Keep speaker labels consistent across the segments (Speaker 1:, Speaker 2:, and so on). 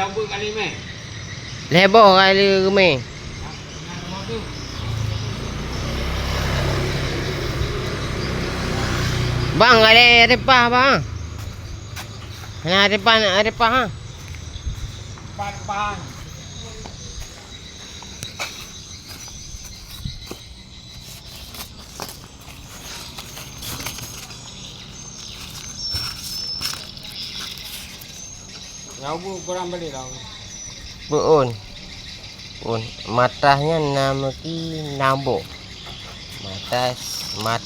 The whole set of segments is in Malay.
Speaker 1: apa kali meh?
Speaker 2: Lebar kali remeh. Bang, ada repah bang. Nah, repah ha.
Speaker 1: Pan. Rabu korang balik lah.
Speaker 2: Buun. Matrasnya nama ki nabok. Matras.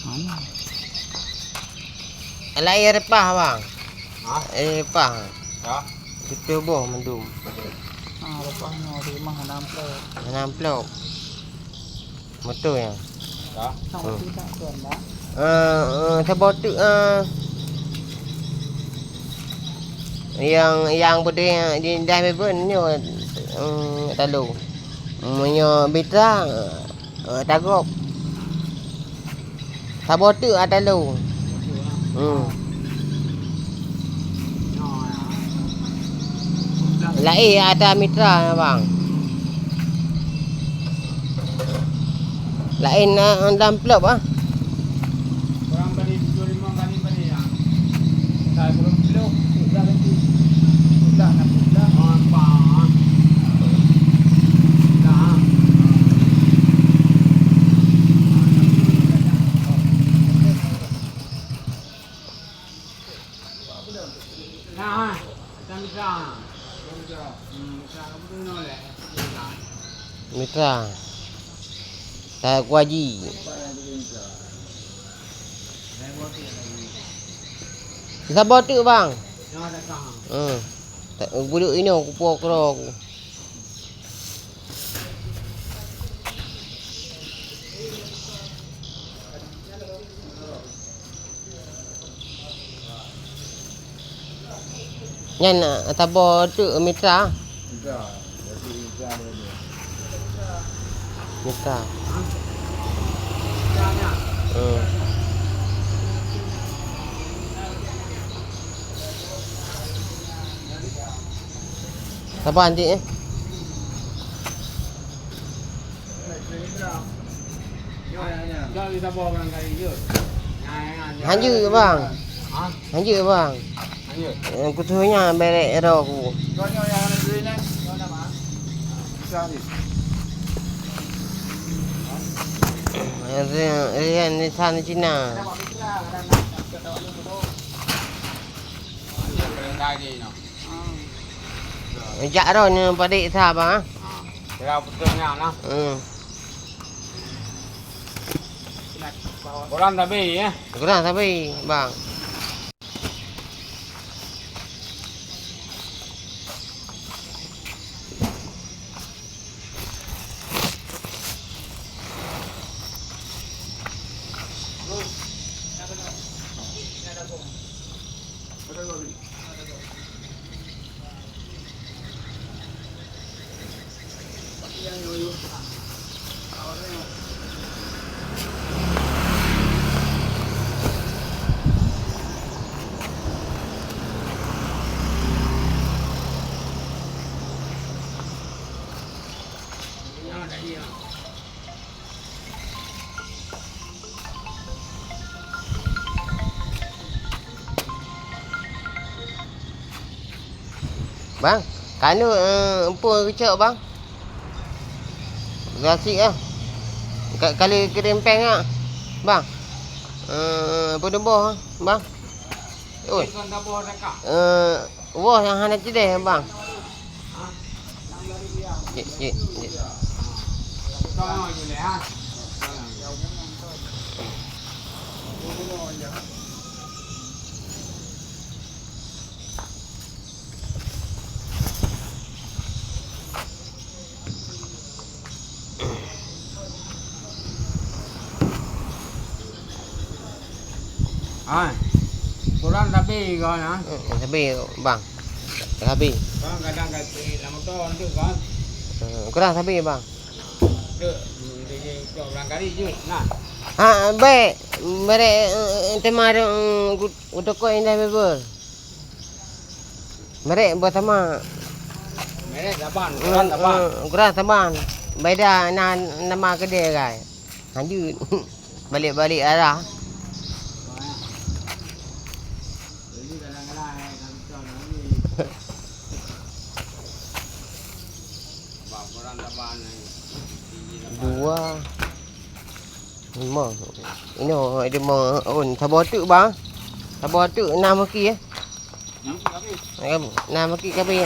Speaker 3: Mana?
Speaker 2: Alai repah bang.
Speaker 1: Ha?
Speaker 2: Repah.
Speaker 1: Ya.
Speaker 2: Kita boh mendum.
Speaker 3: Lepasnya di rumah
Speaker 2: Namplok. Betul ya.
Speaker 1: Ya.
Speaker 3: Tahu tidak tuan dah.
Speaker 2: Sebab tu yang benda di dah bebennya talu. Munyo beta tagop. Sabot tu talu. Lai ada mitra bang. Lain dalam plop ah.
Speaker 1: Korang balik 25 kali balik ya. Saya belum belum.
Speaker 3: Sudah nanti. Sudah nak sudah.
Speaker 1: Apa? Dah. Nah, kita mitra. Mitra kamu nolak.
Speaker 2: Mitra. Tak kuaji. Sabot tu bang.
Speaker 1: Yang datang.
Speaker 2: Tak buduk ini aku pokok aku. Yan sabot tu mitra. Mitra. Siapa nanti
Speaker 1: Dah kita bawa barangkali je.
Speaker 2: Hanja bang.
Speaker 1: Ha?
Speaker 2: Hanja bang.
Speaker 1: Ayo.
Speaker 2: Kutunya berek ero aku.
Speaker 3: Kau yang ada duit ni. Kau nak mana? Cari.
Speaker 2: Rian di sana Cina.
Speaker 3: Nak mitra, ada nak tahu dulu.
Speaker 1: Barangkali ni no.
Speaker 2: Jak ro ni padik sah bang.
Speaker 1: Kira betulnya nah. Korang dah beli ya.
Speaker 2: Kurang sampai bang. Bang, kanu empur kecok bang. Gasik ah. Kali kerempeng ah. Bang. Apa deboh bang? Oi.
Speaker 1: Tuan dah bawa dekat.
Speaker 2: Wah yang hana cedeh bang. Cik.
Speaker 1: Kau je lah. Korang dah beli kau nah.
Speaker 2: Tapi bang. Habis.
Speaker 1: Bang kadang kali lama tahun tu kan.
Speaker 2: Kurang habis bang.
Speaker 1: Tu dia orang kali je. Nah.
Speaker 2: Ha baik. Merek temar untuk kau indah bebel. Merek buat sama.
Speaker 1: Merek taban, kurang taban.
Speaker 2: Kurang taban. Beda nama kedai kai. Lanjut. Balik-balik arah.
Speaker 1: Jadi kadang-kadang kami tahun ni. Bang kurang taban ni.
Speaker 2: Dua. Lima. Ini ada mau sabar tu bang. Sabar tu 6 kaki eh. 6 kaki kabeh.